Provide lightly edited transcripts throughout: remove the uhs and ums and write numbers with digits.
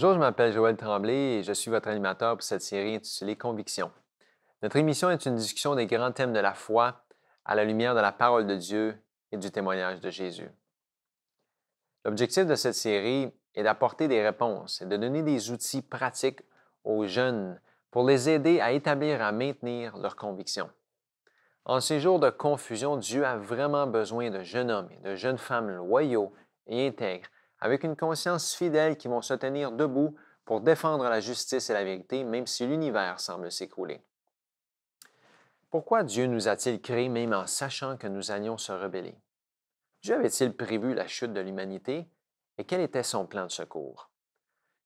Bonjour, je m'appelle Joël Tremblay et je suis votre animateur pour cette série intitulée Conviction. Notre émission est une discussion des grands thèmes de la foi à la lumière de la parole de Dieu et du témoignage de Jésus. L'objectif de cette série est d'apporter des réponses et de donner des outils pratiques aux jeunes pour les aider à établir et à maintenir leurs convictions. En ces jours de confusion, Dieu a vraiment besoin de jeunes hommes et de jeunes femmes loyaux et intègres, avec une conscience fidèle qui vont se tenir debout pour défendre la justice et la vérité, même si l'univers semble s'écrouler. Pourquoi Dieu nous a-t-il créés même en sachant que nous allions se rebeller? Dieu avait-il prévu la chute de l'humanité et quel était son plan de secours?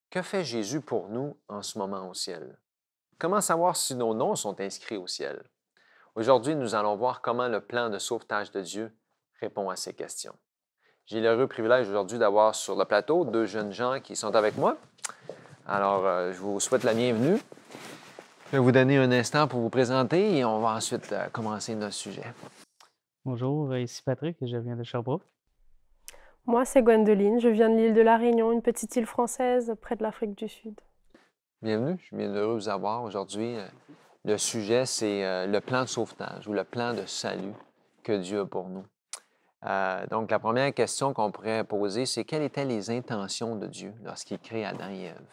Que fait Jésus pour nous en ce moment au ciel? Comment savoir si nos noms sont inscrits au ciel? Aujourd'hui, nous allons voir comment le plan de sauvetage de Dieu répond à ces questions. J'ai l'heureux privilège aujourd'hui d'avoir sur le plateau deux jeunes gens qui sont avec moi. Alors, je vous souhaite la bienvenue. Je vais vous donner un instant pour vous présenter et on va ensuite commencer notre sujet. Bonjour, ici Patrick et je viens de Sherbrooke. Moi, c'est Gwendoline, je viens de l'île de la Réunion, une petite île française près de l'Afrique du Sud. Bienvenue, je suis bien heureux de vous avoir aujourd'hui. Le sujet, c'est le plan de sauvetage ou le plan de salut que Dieu a pour nous. Donc, la première question qu'on pourrait poser, c'est quelles étaient les intentions de Dieu lorsqu'il crée Adam et Ève?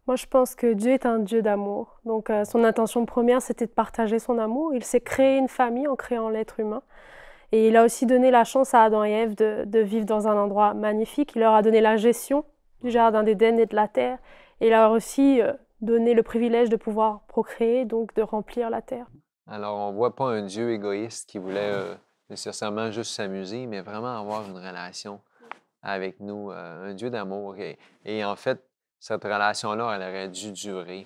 Moi, je pense que Dieu est un Dieu d'amour. Donc, son intention première, c'était de partager son amour. Il s'est créé une famille en créant l'être humain. Et il a aussi donné la chance à Adam et Ève de vivre dans un endroit magnifique. Il leur a donné la gestion du jardin d'Éden et de la terre. Et il leur a aussi donné le privilège de pouvoir procréer, donc de remplir la terre. Alors, on ne voit pas un Dieu égoïste qui voulait nécessairement juste s'amuser, mais vraiment avoir une relation avec nous, un Dieu d'amour. Et en fait, cette relation-là, elle aurait dû durer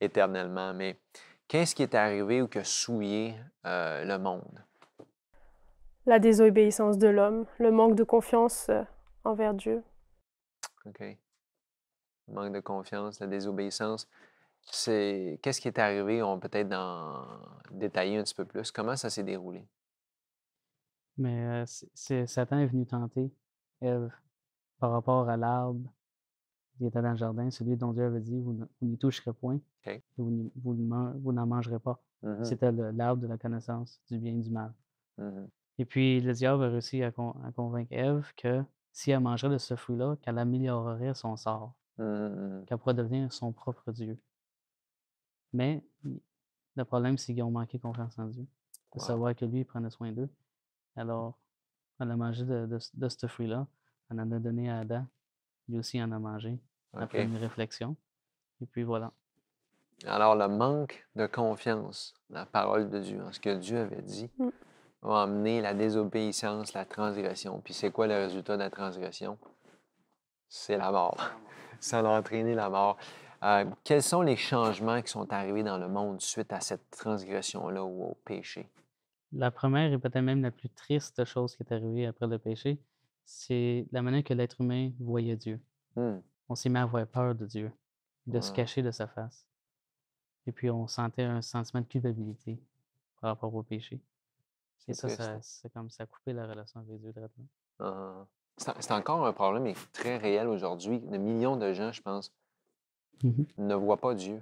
éternellement. Mais qu'est-ce qui est arrivé ou qui a souillé le monde? La désobéissance de l'homme, le manque de confiance envers Dieu. OK. Le manque de confiance, la désobéissance. Qu'est-ce qui est arrivé? On peut peut-être détailler un petit peu plus. Comment ça s'est déroulé? Mais Satan est venu tenter Ève par rapport à l'arbre qui était dans le jardin, celui dont Dieu avait dit, vous n'y toucherez point, OK. et vous n'en mangerez pas. Mhm. C'était l'arbre de la connaissance du bien et du mal. Mhm. Et puis le diable a réussi à convaincre Ève que si elle mangerait de ce fruit-là, qu'elle améliorerait son sort, Mhm. qu'elle pourrait devenir son propre Dieu. Mais le problème, c'est qu'ils ont manqué confiance en Dieu, de Wow. savoir que lui, il prenait soin d'eux. Alors, elle a mangé de ce fruit-là. Elle en a donné à Adam. Lui aussi en a mangé après OK. une réflexion. Et puis voilà. Alors, le manque de confiance dans la parole de Dieu, en ce que Dieu avait dit, Mm. va amener la désobéissance, la transgression. Puis c'est quoi le résultat de la transgression? C'est la mort. Ça a entraîné la mort. Quels sont les changements qui sont arrivés dans le monde suite à cette transgression-là ou au péché? La première et peut-être même la plus triste chose qui est arrivée après le péché, c'est la manière que l'être humain voyait Dieu. Hmm. On s'est mis à avoir peur de Dieu, de se Wow. cacher de sa face. Et puis on sentait un sentiment de culpabilité par rapport au péché. Et C'est triste. c'est comme ça a coupé la relation avec Dieu directement. C'est encore un problème très réel aujourd'hui. De millions de gens, je pense, Mhm. ne voient pas Dieu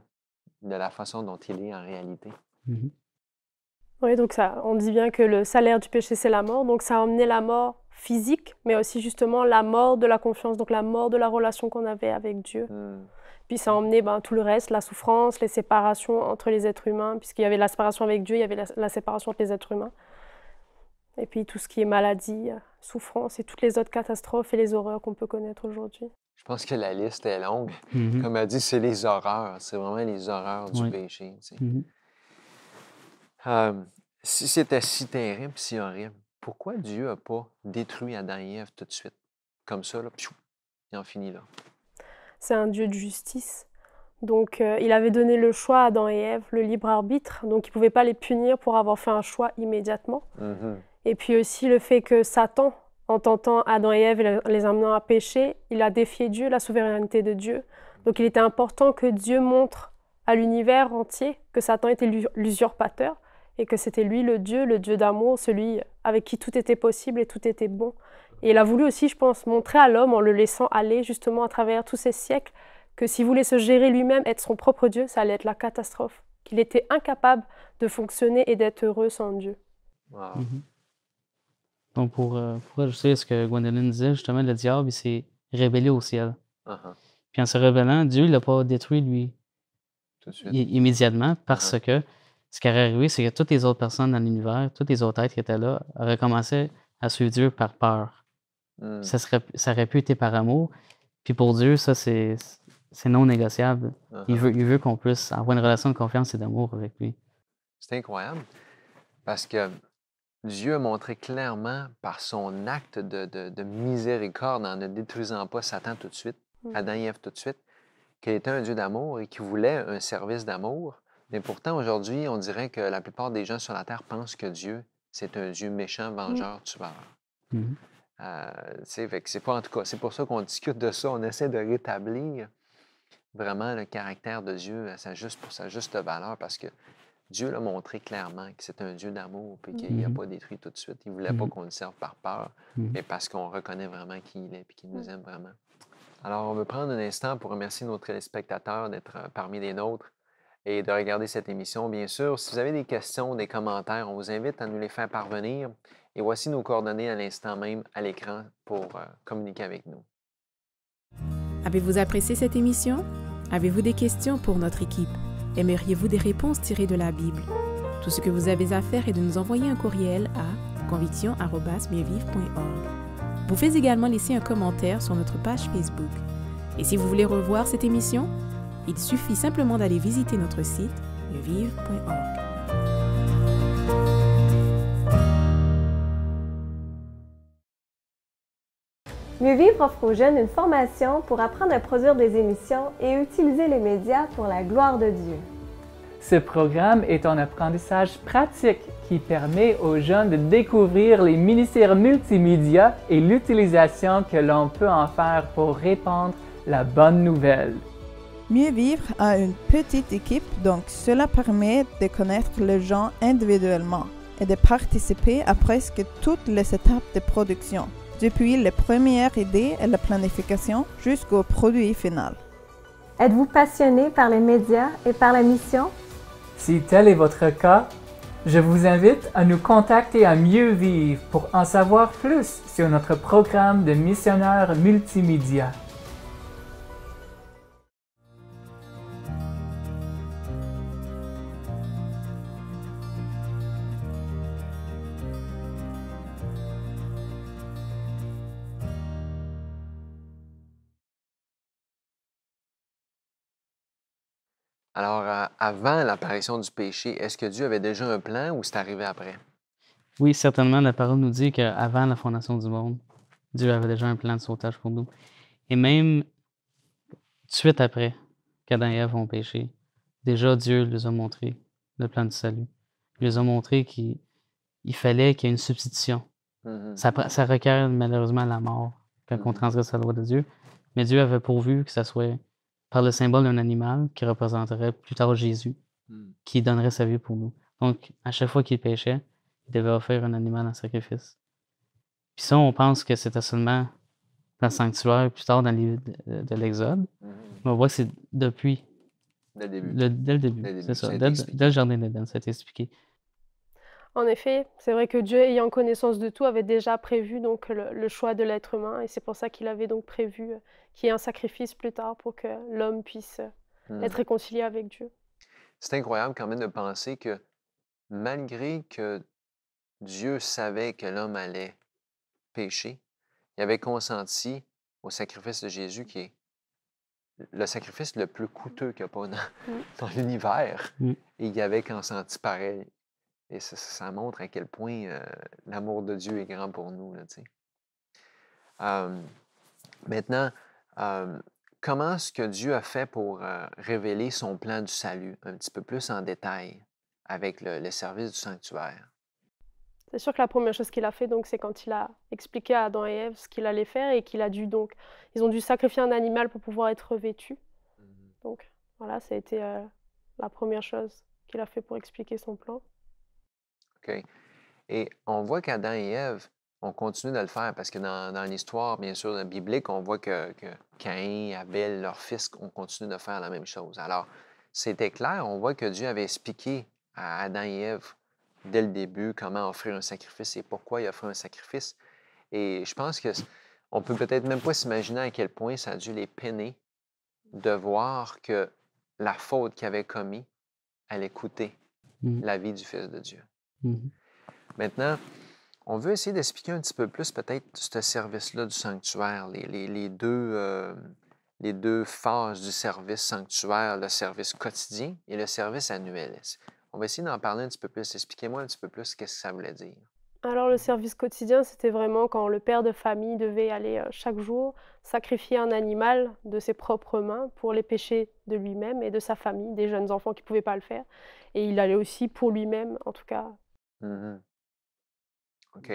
de la façon dont il est en réalité. Mhm. Oui, donc ça, on dit bien que le salaire du péché, c'est la mort. Donc ça a emmené la mort physique, mais aussi justement la mort de la confiance, donc la mort de la relation qu'on avait avec Dieu. Hmm. Puis ça a emmené tout le reste, la souffrance, les séparations entre les êtres humains, puisqu'il y avait la séparation avec Dieu, il y avait la séparation entre les êtres humains. Et puis tout ce qui est maladie, souffrance et toutes les autres catastrophes et les horreurs qu'on peut connaître aujourd'hui. Je pense que la liste est longue. Mhm. Comme elle dit, c'est les horreurs. C'est vraiment les horreurs du Oui. péché. Tu sais. Mhm. Si c'était si terrible, si horrible, pourquoi Dieu n'a pas détruit Adam et Ève tout de suite? Comme ça, là, pfiou, il en finit là. C'est un Dieu de justice. Donc il avait donné le choix à Adam et Ève, le libre arbitre. Donc il ne pouvait pas les punir pour avoir fait un choix immédiatement. Mhm. Et puis aussi le fait que Satan, en tentant Adam et Ève et les amenant à pécher, il a défié Dieu, la souveraineté de Dieu. Donc il était important que Dieu montre à l'univers entier que Satan était l'usurpateur et que c'était lui le Dieu d'amour, celui avec qui tout était possible et tout était bon. Et il a voulu aussi, je pense, montrer à l'homme, en le laissant aller justement à travers tous ces siècles, que s'il voulait se gérer lui-même, être son propre Dieu, ça allait être la catastrophe, qu'il était incapable de fonctionner et d'être heureux sans Dieu. Wow. Mhm. Donc, pour ajouter à ce que Gwendoline disait, justement, le diable, il s'est révélé au ciel. Uh-huh. Puis en se révélant, Dieu ne l'a pas détruit, lui, Tout de suite. immédiatement, parce Uh-huh. que ce qui aurait arrivé, c'est que toutes les autres personnes dans l'univers, toutes les autres êtres qui étaient là, auraient commencé à suivre Dieu par peur. Mm. Ça aurait pu être par amour. Puis pour Dieu, ça, c'est non négociable. Il Uh-huh. veut qu'on puisse avoir une relation de confiance et d'amour avec lui. C'est incroyable parce que Dieu a montré clairement par son acte de miséricorde en ne détruisant pas Satan tout de suite, Mm. Adam et Ève tout de suite, qu'il était un Dieu d'amour et qu'il voulait un service d'amour. Mais pourtant, aujourd'hui, on dirait que la plupart des gens sur la Terre pensent que Dieu, c'est un Dieu méchant, vengeur, tueur. Mhm. Fait que c'est pas, en tout cas, c'est pour ça qu'on discute de ça. On essaie de rétablir vraiment le caractère de Dieu pour sa juste valeur parce que Dieu l'a montré clairement que c'est un Dieu d'amour et qu'il n'a Mhm. pas détruit tout de suite. Il ne voulait pas Mhm. qu'on le serve par peur, Mhm. mais parce qu'on reconnaît vraiment qui il est et qu'il nous aime vraiment. Alors, on veut prendre un instant pour remercier nos téléspectateurs d'être parmi les nôtres et de regarder cette émission. Bien sûr, si vous avez des questions, des commentaires, on vous invite à nous les faire parvenir. Et voici nos coordonnées à l'instant même à l'écran pour communiquer avec nous. Avez-vous apprécié cette émission? Avez-vous des questions pour notre équipe? Aimeriez-vous des réponses tirées de la Bible? Tout ce que vous avez à faire est de nous envoyer un courriel à conviction@mieuxvivre.org. Vous pouvez également laisser un commentaire sur notre page Facebook. Et si vous voulez revoir cette émission, il suffit simplement d'aller visiter notre site mieuxvivre.org. Mieux Vivre offre aux jeunes une formation pour apprendre à produire des émissions et utiliser les médias pour la gloire de Dieu. Ce programme est un apprentissage pratique qui permet aux jeunes de découvrir les ministères multimédia et l'utilisation que l'on peut en faire pour répandre la bonne nouvelle. Mieux Vivre a une petite équipe, donc cela permet de connaître les gens individuellement et de participer à presque toutes les étapes de production, depuis les premières idées et la planification jusqu'au produit final. Êtes-vous passionné par les médias et par la mission? Si tel est votre cas, je vous invite à nous contacter à Mieux Vivre pour en savoir plus sur notre programme de missionnaires multimédia. Alors, avant l'apparition du péché, est-ce que Dieu avait déjà un plan ou c'est arrivé après? Oui, certainement, la parole nous dit qu'avant la fondation du monde, Dieu avait déjà un plan de sauvetage pour nous. Et même tout de suite après qu'Adam et Ève ont péché, déjà Dieu les a montré le plan du salut. Il les a montré qu'il fallait qu'il y ait une substitution. Mhm. Ça requiert malheureusement la mort quand on transgresse la loi de Dieu. Mais Dieu avait pourvu que ça soit par le symbole d'un animal qui représenterait plus tard Jésus, qui donnerait sa vie pour nous. Donc, à chaque fois qu'il péchait, il devait offrir un animal en sacrifice. Puis ça, on pense que c'était seulement dans le sanctuaire, plus tard dans le livre de l'Exode. Mais on voit que c'est depuis, Dès le début. dès le début, Dès le début, c'est ça ça, a été dès expliqué. le jardin d'Éden, ça a été expliqué. En effet, c'est vrai que Dieu, ayant connaissance de tout, avait déjà prévu donc le choix de l'être humain, et c'est pour ça qu'il avait donc prévu qu'il y ait un sacrifice plus tard pour que l'homme puisse être réconcilié avec Dieu. C'est incroyable quand même de penser que malgré que Dieu savait que l'homme allait pécher, il avait consenti au sacrifice de Jésus qui est le sacrifice le plus coûteux qu'il n'y a pas dans l'univers. Mm. Et il avait consenti pareil. Et ça montre à quel point l'amour de Dieu est grand pour nous. Là, maintenant, comment est-ce que Dieu a fait pour révéler son plan du salut un petit peu plus en détail avec le service du sanctuaire? C'est sûr que la première chose qu'il a fait, donc, c'est quand il a expliqué à Adam et Ève ce qu'il allait faire et qu'il a dû donc, ils ont dû sacrifier un animal pour pouvoir être revêtus. Donc voilà, ça a été la première chose qu'il a fait pour expliquer son plan. OK. Et on voit qu'Adam et Ève on continue de le faire parce que dans l'histoire, bien sûr, biblique, on voit que Caïn et Abel, leurs fils, ont continué de faire la même chose. Alors, c'était clair, on voit que Dieu avait expliqué à Adam et Ève dès le début comment offrir un sacrifice et pourquoi il offrait un sacrifice. Et je pense qu'on peut peut-être même pas s'imaginer à quel point ça a dû les peiner de voir que la faute qu'ils avaient commise allait coûter la vie du Fils de Dieu. Maintenant, on veut essayer d'expliquer un petit peu plus peut-être ce service-là du sanctuaire, les deux phases du service sanctuaire, le service quotidien et le service annuel. On va essayer d'en parler un petit peu plus. Expliquez-moi un petit peu plus ce que ça voulait dire. Alors le service quotidien, c'était vraiment quand le père de famille devait aller chaque jour sacrifier un animal de ses propres mains pour les péchés de lui-même et de sa famille, des jeunes enfants qui ne pouvaient pas le faire. Et il allait aussi pour lui-même, en tout cas. OK.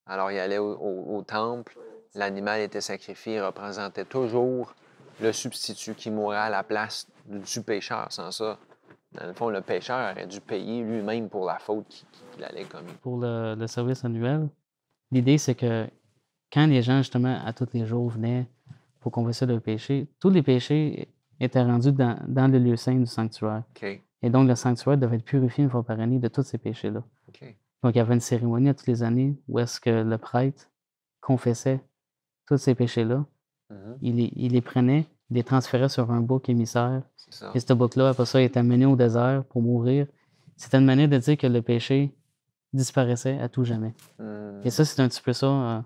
Alors, il allait au temple, l'animal était sacrifié, il représentait toujours le substitut qui mourrait à la place du pécheur. Sans ça, dans le fond, le pécheur aurait dû payer lui-même pour la faute qu'il allait commettre. Pour le service annuel, l'idée, c'est que quand les gens, justement, à tous les jours venaient pour confesser leurs péchés, tous les péchés étaient rendus dans le lieu saint du sanctuaire. OK. Et donc, le sanctuaire devait être purifié une fois par année de tous ces péchés-là. OK. Donc, il y avait une cérémonie à toutes les années où est-ce que le prêtre confessait tous ces péchés-là. Il les prenait, il les transférait sur un bouc émissaire. Et ce bouc-là, après ça, il était amené au désert pour mourir. C'était une manière de dire que le péché disparaissait à tout jamais. Et ça, c'est un petit peu ça.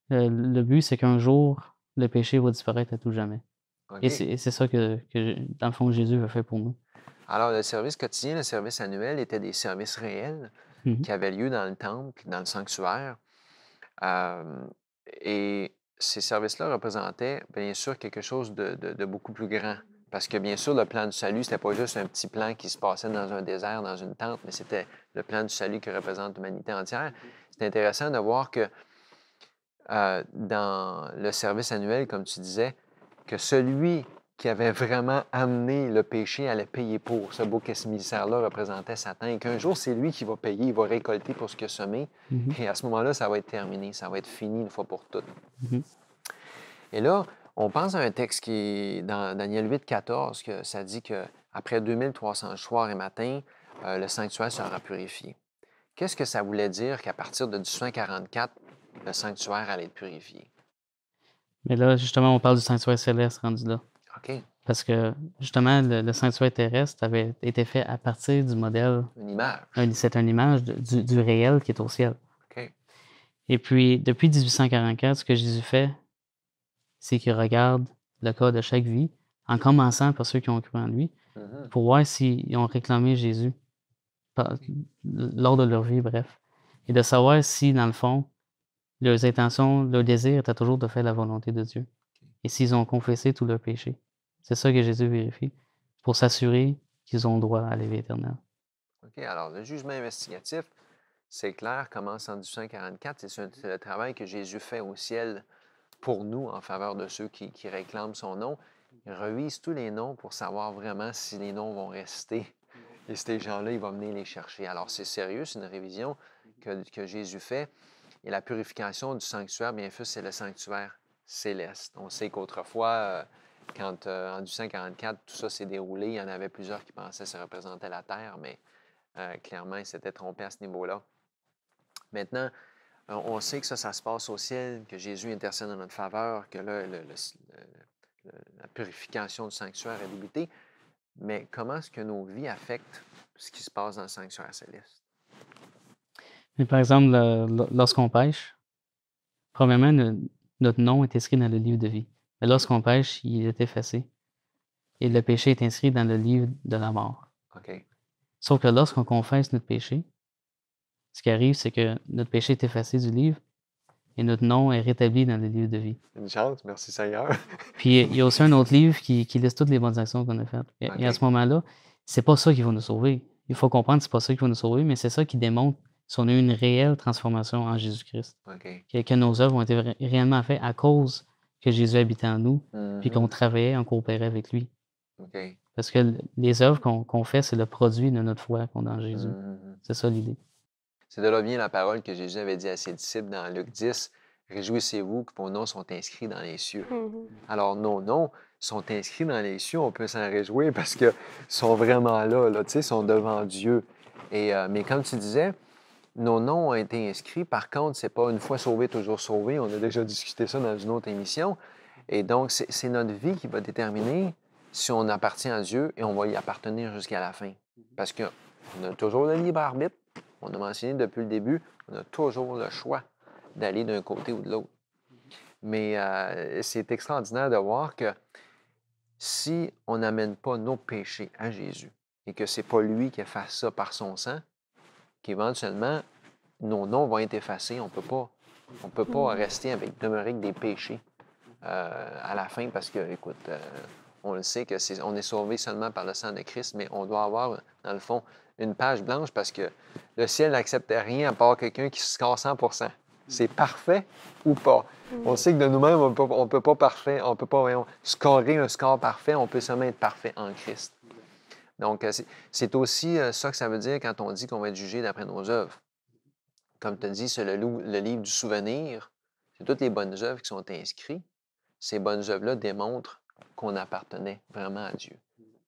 Le but, c'est qu'un jour, le péché va disparaître à tout jamais. Okay. Et c'est ça que, dans le fond, Jésus a fait pour nous. Alors, le service quotidien, le service annuel étaient des services réels qui avaient lieu dans le temple, dans le sanctuaire. Et ces services-là représentaient, bien sûr, quelque chose de beaucoup plus grand. Parce que, bien sûr, le plan du salut, c'était pas juste un petit plan qui se passait dans un désert, dans une tente, mais c'était le plan du salut qui représente l'humanité entière. C'est intéressant de voir que dans le service annuel, comme tu disais, que celui qui avait vraiment amené le péché allait payer pour. Ce bouc émissaire-là représentait Satan et qu'un jour, c'est lui qui va payer, il va récolter pour ce qu'il a semé. Et à ce moment-là, ça va être terminé, ça va être fini une fois pour toutes. Et là, on pense à un texte qui est dans Daniel 8, 14, que ça dit qu'après 2300 soirs et matins, le sanctuaire sera purifié. Qu'est-ce que ça voulait dire qu'à partir de 1844, le sanctuaire allait être purifié? Mais là, justement, on parle du sanctuaire céleste rendu là. OK. Parce que, justement, le sanctuaire terrestre avait été fait à partir du modèle. Une image. C'est une image du réel qui est au ciel. OK. Et puis, depuis 1844, ce que Jésus fait, c'est qu'il regarde le cas de chaque vie, en commençant par ceux qui ont cru en lui, pour voir s'ils ont réclamé Jésus lors de leur vie, bref. Et de savoir si, dans le fond, leurs intentions, leur désir était toujours de faire la volonté de Dieu. Et s'ils ont confessé tous leurs péchés. C'est ça que Jésus vérifie, pour s'assurer qu'ils ont droit à la vie éternelle. OK. Alors, le jugement investigatif, c'est clair, commence en 1844. C'est le travail que Jésus fait au ciel pour nous, en faveur de ceux qui réclament son nom. Il revise tous les noms pour savoir vraiment si les noms vont rester. Et ces gens-là, il va venir les chercher. Alors, c'est sérieux, c'est une révision que Jésus fait. Et la purification du sanctuaire, bien sûr, c'est le sanctuaire céleste. On sait qu'autrefois, quand en 1844, tout ça s'est déroulé, il y en avait plusieurs qui pensaient que ça représentait la terre, mais clairement, ils s'étaient trompés à ce niveau-là. Maintenant, on sait que ça se passe au ciel, que Jésus intercède en notre faveur, que là, la purification du sanctuaire est débutée. Mais comment est-ce que nos vies affectent ce qui se passe dans le sanctuaire céleste? Mais par exemple, lorsqu'on pêche, premièrement, notre nom est inscrit dans le livre de vie. Mais lorsqu'on pêche, il est effacé. Et le péché est inscrit dans le livre de la mort. OK. Sauf que lorsqu'on confesse notre péché, ce qui arrive, c'est que notre péché est effacé du livre et notre nom est rétabli dans le livre de vie. Une chance, merci Seigneur. Puis il y a aussi un autre livre qui liste toutes les bonnes actions qu'on a faites. Et à ce moment-là, c'est pas ça qui va nous sauver. Il faut comprendre que c'est pas ça qui va nous sauver, mais c'est ça qui démontre si on a eu une réelle transformation en Jésus-Christ. Que nos œuvres ont été réellement faites à cause que Jésus habitait en nous, puis qu'on travaillait, on coopérait avec lui. Parce que les œuvres qu'on fait, c'est le produit de notre foi qu'on a en Jésus. C'est ça l'idée. C'est de là vient la parole que Jésus avait dit à ses disciples dans Luc 10, « Réjouissez-vous que vos noms sont inscrits dans les cieux. » Alors, nos noms sont inscrits dans les cieux, on peut s'en réjouir parce qu'ils sont vraiment là, tu sais, ils sont devant Dieu. Mais comme tu disais, nos noms ont été inscrits. Par contre, c'est pas une fois sauvé, toujours sauvé. On a déjà discuté ça dans une autre émission. Et donc, c'est notre vie qui va déterminer si on appartient à Dieu et on va y appartenir jusqu'à la fin. Parce qu'on a toujours le libre arbitre. On a mentionné depuis le début, on a toujours le choix d'aller d'un côté ou de l'autre. Mais c'est extraordinaire de voir que si on n'amène pas nos péchés à Jésus et que ce n'est pas lui qui efface ça par son sang, qu'éventuellement, nos noms vont être effacés. On ne peut pas rester demeurer avec des péchés à la fin parce que, écoute, on le sait on est sauvé seulement par le sang de Christ, mais on doit avoir, dans le fond, une page blanche parce que le ciel n'accepte rien à part quelqu'un qui score 100%. C'est parfait ou pas. On sait que de nous-mêmes, on ne peut pas scorer un score parfait, on peut seulement être parfait en Christ. Donc, c'est aussi ça que ça veut dire quand on dit qu'on va être jugé d'après nos œuvres. Comme tu as dit, c'est le livre du souvenir, c'est toutes les bonnes œuvres qui sont inscrites. Ces bonnes œuvres-là démontrent qu'on appartenait vraiment à Dieu.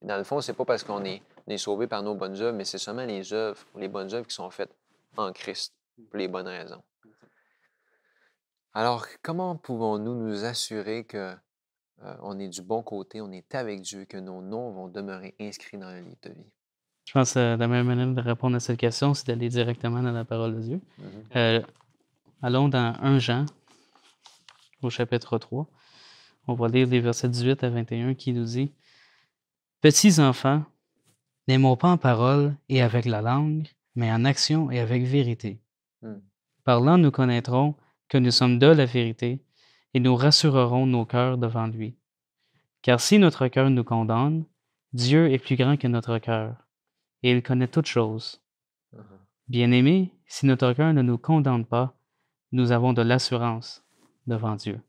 Et dans le fond, ce n'est pas parce qu'on est sauvé par nos bonnes œuvres, mais c'est seulement les œuvres, ou les bonnes œuvres qui sont faites en Christ, pour les bonnes raisons. Alors, comment pouvons-nous nous assurer qu'on est du bon côté, on est avec Dieu, que nos noms vont demeurer inscrits dans le livre de vie? Je pense que la meilleure manière de répondre à cette question, c'est d'aller directement dans la parole de Dieu. Allons dans 1 Jean, au chapitre 3. On va lire les versets 18 à 21 qui nous dit « Petits enfants, n'aimons pas en parole et avec la langue, mais en action et avec vérité. Par là, nous connaîtrons que nous sommes de la vérité et nous rassurerons nos cœurs devant lui. Car si notre cœur nous condamne, Dieu est plus grand que notre cœur, et il connaît toutes choses. Bien-aimés, si notre cœur ne nous condamne pas, nous avons de l'assurance devant Dieu. »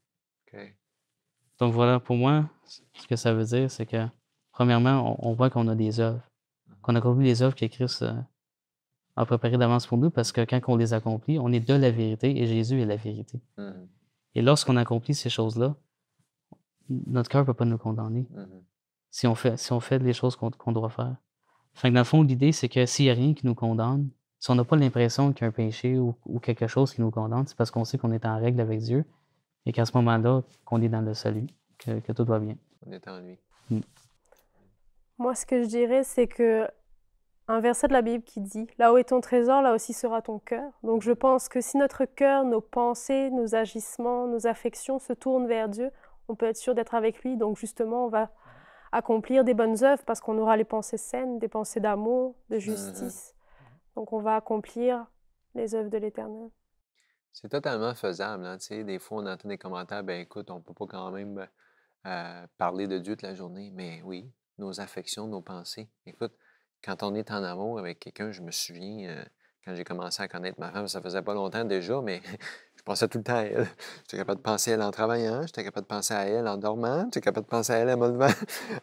Donc voilà, pour moi, ce que ça veut dire, c'est que, premièrement, on voit qu'on a des œuvres, qu'on accomplit les œuvres que Christ a préparées d'avance pour nous, parce que quand on les accomplit, on est de la vérité et Jésus est la vérité. Et lorsqu'on accomplit ces choses-là, notre cœur ne peut pas nous condamner si on fait les choses qu'on doit faire. Fait que dans le fond, l'idée, c'est que s'il n'y a rien qui nous condamne, si on n'a pas l'impression qu'il y a un péché ou quelque chose qui nous condamne, c'est parce qu'on sait qu'on est en règle avec Dieu et qu'à ce moment-là, qu'on est dans le salut, que tout va bien. On est en lui. Moi, ce que je dirais, c'est que un verset de la Bible qui dit « Là où est ton trésor, là aussi sera ton cœur ». Donc je pense que si notre cœur, nos pensées, nos agissements, nos affections se tournent vers Dieu, on peut être sûr d'être avec lui. Donc justement, on va accomplir des bonnes œuvres parce qu'on aura les pensées saines, des pensées d'amour, de justice. Donc on va accomplir les œuvres de l'Éternel. C'est totalement faisable. Hein? Tu sais, des fois, on entend des commentaires, ben écoute, on ne peut pas quand même parler de Dieu toute la journée. Mais oui, nos affections, nos pensées. Écoute, quand on est en amour avec quelqu'un, je me souviens, quand j'ai commencé à connaître ma femme, ça faisait pas longtemps déjà, mais je pensais tout le temps à elle. J'étais capable de penser à elle en travaillant, j'étais capable de penser à elle en dormant, j'étais capable de penser à elle en me levant.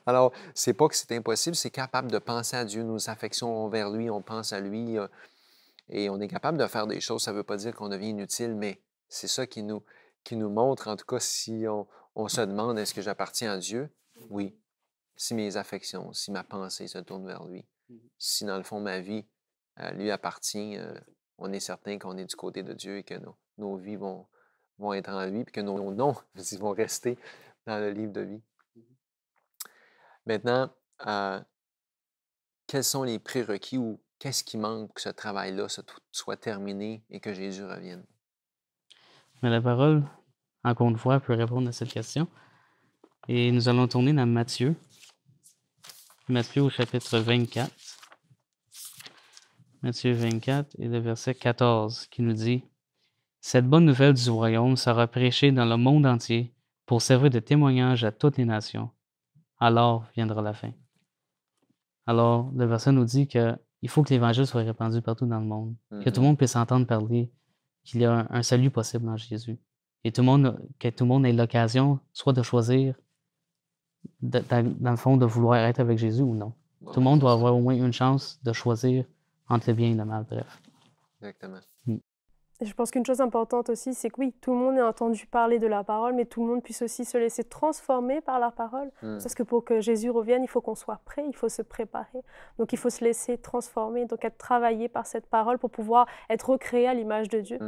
Alors, c'est pas que c'est impossible, c'est capable de penser à Dieu, nos affections vont vers lui, on pense à lui, et on est capable de faire des choses. Ça ne veut pas dire qu'on devient inutile, mais c'est ça qui nous montre, en tout cas, si on se demande, est-ce que j'appartiens à Dieu? Oui. Si mes affections, si ma pensée se tourne vers lui, si dans le fond ma vie lui appartient, on est certain qu'on est du côté de Dieu et que nos vies vont être en lui et que nos noms vont rester dans le livre de vie. Maintenant, quels sont les prérequis ou qu'est-ce qui manque pour que ce travail-là soit terminé et que Jésus revienne? Mais la parole, encore une fois, peut répondre à cette question. Et nous allons tourner dans Matthieu. Matthieu au chapitre 24. Matthieu 24 et le verset 14 qui nous dit « Cette bonne nouvelle du royaume sera prêchée dans le monde entier pour servir de témoignage à toutes les nations. Alors viendra la fin. » Alors, le verset nous dit qu'il faut que l'Évangile soit répandu partout dans le monde, que tout le monde puisse entendre parler qu'il y a un salut possible dans Jésus. Et que tout le monde ait l'occasion soit de choisir, dans le fond, de vouloir être avec Jésus ou non. Tout le monde doit avoir au moins une chance de choisir entre le bien et le mal, bref. Exactement. Et je pense qu'une chose importante aussi, c'est que oui, tout le monde ait entendu parler de la parole, mais tout le monde puisse aussi se laisser transformer par la parole. Parce que pour que Jésus revienne, il faut qu'on soit prêt, il faut se préparer. Donc il faut se laisser transformer, donc être travaillé par cette parole pour pouvoir être recréé à l'image de Dieu.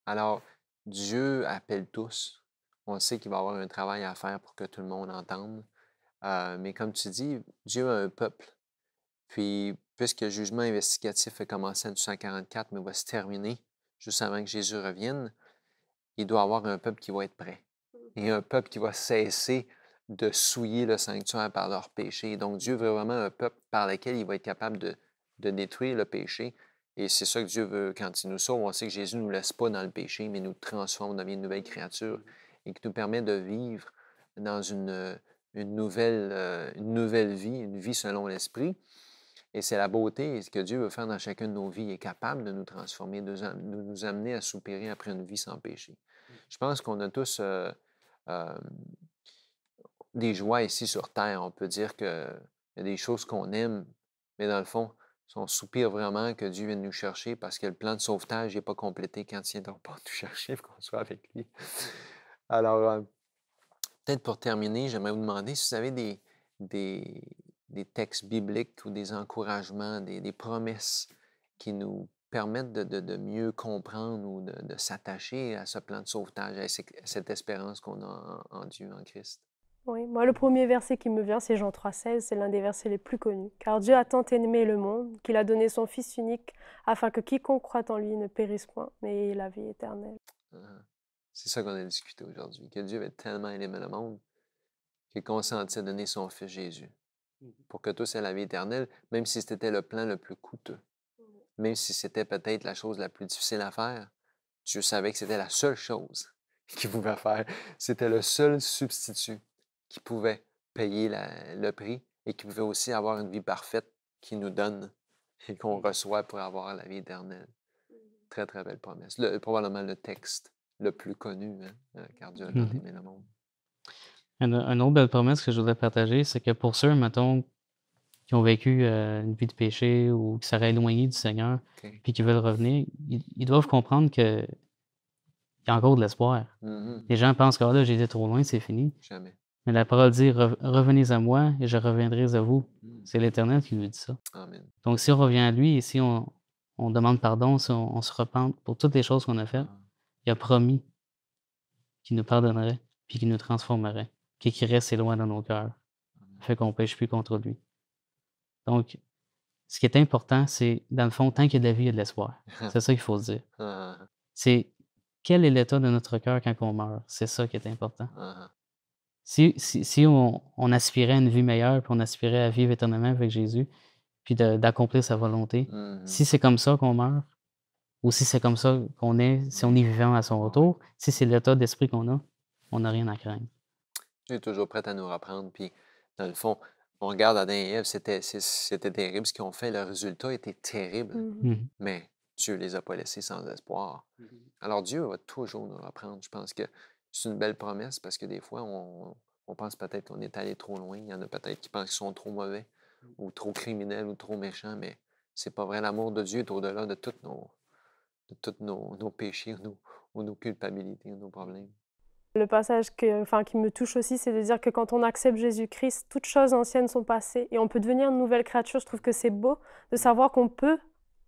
Alors, Dieu appelle tous. On sait qu'il va y avoir un travail à faire pour que tout le monde entende. Mais comme tu dis, Dieu a un peuple. Puis, puisque le jugement investigatif a commencé en 1844, mais va se terminer juste avant que Jésus revienne, il doit y avoir un peuple qui va être prêt. Et un peuple qui va cesser de souiller le sanctuaire par leur péché. Donc, Dieu veut vraiment un peuple par lequel il va être capable de détruire le péché. Et c'est ça que Dieu veut quand il nous sauve. On sait que Jésus ne nous laisse pas dans le péché, mais nous transforme, devient une nouvelle créature et qui nous permet de vivre dans une nouvelle vie, une vie selon l'Esprit. Et c'est la beauté que Dieu veut faire dans chacune de nos vies. Il est capable de nous transformer, de nous amener à soupirer après une vie sans péché. Je pense qu'on a tous des joies ici sur Terre. On peut dire qu'il y a des choses qu'on aime, mais dans le fond, on soupire vraiment que Dieu vienne nous chercher parce que le plan de sauvetage n'est pas complété quand il viendra pas nous chercher pour qu'on soit avec lui. Alors, peut-être pour terminer, j'aimerais vous demander si vous avez des textes bibliques ou des encouragements, des promesses qui nous permettent de mieux comprendre ou de s'attacher à ce plan de sauvetage, à cette espérance qu'on a en Dieu, en Christ. Oui, moi, le premier verset qui me vient, c'est Jean 3,16, c'est l'un des versets les plus connus. « Car Dieu a tant aimé le monde qu'il a donné son Fils unique, afin que quiconque croit en lui ne périsse point, mais ait la vie éternelle. » C'est ça qu'on a discuté aujourd'hui, que Dieu avait tellement aimé le monde qu'il consentit à donner son Fils Jésus pour que tous aient la vie éternelle, même si c'était le plan le plus coûteux, même si c'était peut-être la chose la plus difficile à faire. Dieu savait que c'était la seule chose qu'il pouvait faire. C'était le seul substitut qui pouvait payer le prix et qui pouvait aussi avoir une vie parfaite qu'il nous donne et qu'on reçoit pour avoir la vie éternelle. Très, très belle promesse. Probablement le texte le plus connu, car Dieu a tant aimé le monde. Une autre belle promesse que je voudrais partager, c'est que pour ceux, mettons, qui ont vécu une vie de péché ou qui seraient éloignés du Seigneur, puis qui veulent revenir, ils doivent comprendre qu'il y a encore de l'espoir. Les gens pensent que là, j'ai été trop loin, c'est fini. Jamais. Mais la parole dit, revenez à moi et je reviendrai à vous. C'est l'Éternel qui nous dit ça. Amen. Donc, si on revient à lui et si on demande pardon, si on se repent pour toutes les choses qu'on a faites, il a promis qu'il nous pardonnerait puis qu'il nous transformerait, qu'il écrirait ses lois dans nos cœurs, fait qu'on ne pêche plus contre lui. Donc, ce qui est important, c'est, dans le fond, tant qu'il y a de la vie, il y a de l'espoir. C'est ça qu'il faut se dire. C'est quel est l'état de notre cœur quand on meurt. C'est ça qui est important. Si on aspirait à une vie meilleure, puis on aspirait à vivre éternellement avec Jésus, puis d'accomplir sa volonté, si c'est comme ça qu'on meurt, ou si c'est comme ça qu'on est, si on est vivant à son retour, si c'est l'état d'esprit qu'on a, on n'a rien à craindre. Dieu est toujours prêt à nous reprendre. Puis, dans le fond, on regarde Adam et Ève, c'était terrible ce qu'ils ont fait. Le résultat était terrible. Mais Dieu ne les a pas laissés sans espoir. Alors, Dieu va toujours nous reprendre. Je pense que c'est une belle promesse parce que des fois, on pense peut-être qu'on est allé trop loin. Il y en a peut-être qui pensent qu'ils sont trop mauvais ou trop criminels ou trop méchants, mais c'est pas vrai. L'amour de Dieu est au-delà de tous nos péchés ou nos culpabilités ou nos problèmes. Le passage qui me touche aussi, c'est de dire que quand on accepte Jésus-Christ, toutes choses anciennes sont passées et on peut devenir une nouvelle créature. Je trouve que c'est beau de savoir qu'on peut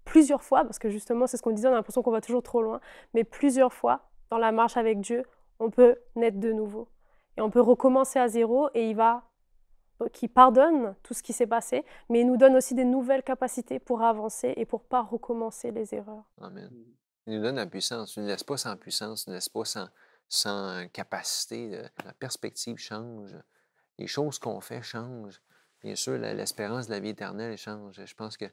plusieurs fois, parce que justement c'est ce qu'on disait, on a l'impression qu'on va toujours trop loin, mais plusieurs fois dans la marche avec Dieu, on peut naître de nouveau. Et on peut recommencer à zéro et qui pardonne tout ce qui s'est passé, mais il nous donne aussi des nouvelles capacités pour avancer et pour ne pas recommencer les erreurs. Amen. Il nous donne la puissance. Il ne nous laisse pas sans puissance, il ne nous laisse pas sans capacité. La perspective change. Les choses qu'on fait changent. Bien sûr, l'espérance de la vie éternelle change. Je pense que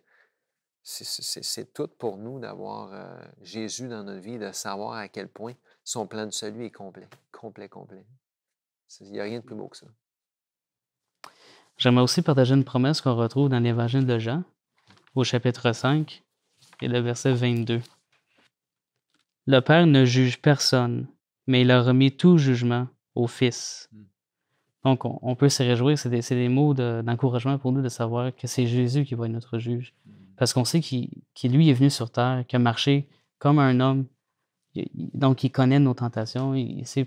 c'est tout pour nous d'avoir Jésus dans notre vie, de savoir à quel point son plan de salut est complet. Complet. Il n'y a rien de plus beau que ça. J'aimerais aussi partager une promesse qu'on retrouve dans l'Évangile de Jean, au chapitre 5, et le verset 22. « Le Père ne juge personne, mais il a remis tout jugement au Fils. » Donc, on peut se réjouir, c'est des mots d'encouragement pour nous de savoir que c'est Jésus qui va être notre juge. Parce qu'on sait qu'il lui est venu sur terre, qu'il a marché comme un homme. Donc, il connaît nos tentations, il sait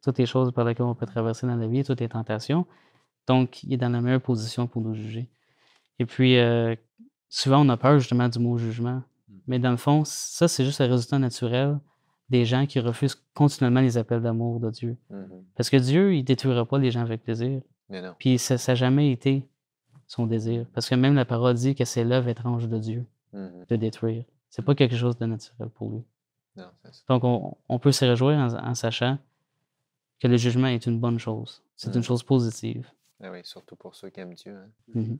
toutes les choses par lesquelles on peut traverser dans la vie, toutes les tentations. Donc, il est dans la meilleure position pour nous juger. Et puis, souvent, on a peur justement du mot jugement. Mais dans le fond, ça, c'est juste le résultat naturel des gens qui refusent continuellement les appels d'amour de Dieu. Parce que Dieu, il ne détruira pas les gens avec plaisir. Mais non. Puis, ça n'a jamais été son désir. Parce que même la parole dit que c'est l'œuvre étrange de Dieu de détruire. C'est pas quelque chose de naturel pour lui. Non, c'est ça. Donc, on peut se réjouir en sachant que le jugement est une bonne chose. C'est une chose positive. Ah oui, surtout pour ceux qui aiment Dieu. Hein? Mhm.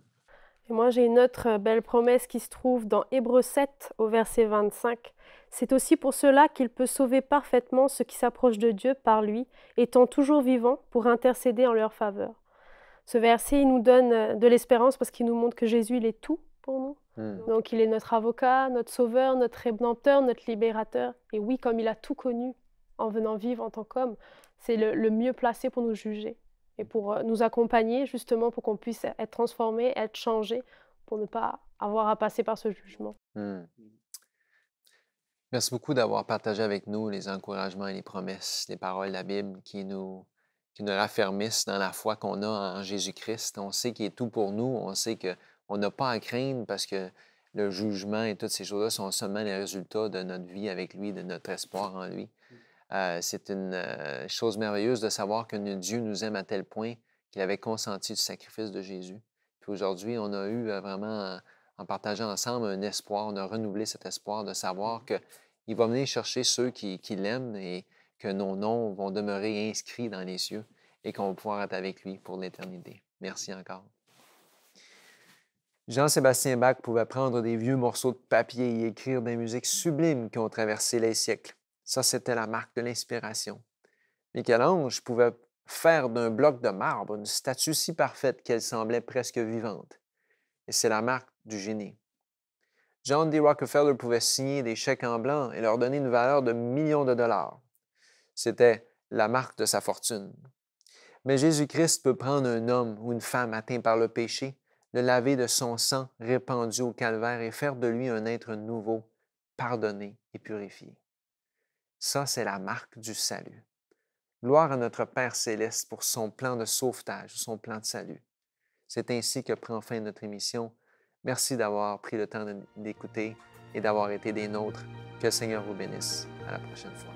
Et moi, j'ai une autre belle promesse qui se trouve dans Hébreux 7 au verset 25. C'est aussi pour cela qu'il peut sauver parfaitement ceux qui s'approchent de Dieu par lui, étant toujours vivant pour intercéder en leur faveur. Ce verset, il nous donne de l'espérance parce qu'il nous montre que Jésus, il est tout pour nous. Donc, il est notre avocat, notre sauveur, notre rédempteur, notre libérateur. Et oui, comme il a tout connu en venant vivre en tant qu'homme, c'est le mieux placé pour nous juger et pour nous accompagner justement pour qu'on puisse être transformé, être changé, pour ne pas avoir à passer par ce jugement. Merci beaucoup d'avoir partagé avec nous les encouragements et les promesses, les paroles de la Bible qui nous raffermissent dans la foi qu'on a en Jésus-Christ. On sait qu'il est tout pour nous, on sait qu'on n'a pas à craindre parce que le jugement et toutes ces choses-là sont seulement les résultats de notre vie avec lui, de notre espoir en lui. C'est une chose merveilleuse de savoir que Dieu nous aime à tel point qu'il avait consenti du sacrifice de Jésus. Puis aujourd'hui, on a eu vraiment, en partageant ensemble, un espoir, on a renouvelé cet espoir de savoir qu'il va venir chercher ceux qui l'aiment et que nos noms vont demeurer inscrits dans les cieux et qu'on va pouvoir être avec lui pour l'éternité. Merci encore. Jean-Sébastien Bach pouvait prendre des vieux morceaux de papier et écrire des musiques sublimes qui ont traversé les siècles. Ça, c'était la marque de l'inspiration. Michel-Ange pouvait faire d'un bloc de marbre une statue si parfaite qu'elle semblait presque vivante. Et c'est la marque du génie. John D. Rockefeller pouvait signer des chèques en blanc et leur donner une valeur de millions de dollars. C'était la marque de sa fortune. Mais Jésus-Christ peut prendre un homme ou une femme atteint par le péché, le laver de son sang répandu au calvaire et faire de lui un être nouveau, pardonné et purifié. Ça, c'est la marque du salut. Gloire à notre Père céleste pour son plan de sauvetage, son plan de salut. C'est ainsi que prend fin notre émission. Merci d'avoir pris le temps d'écouter et d'avoir été des nôtres. Que le Seigneur vous bénisse. À la prochaine fois.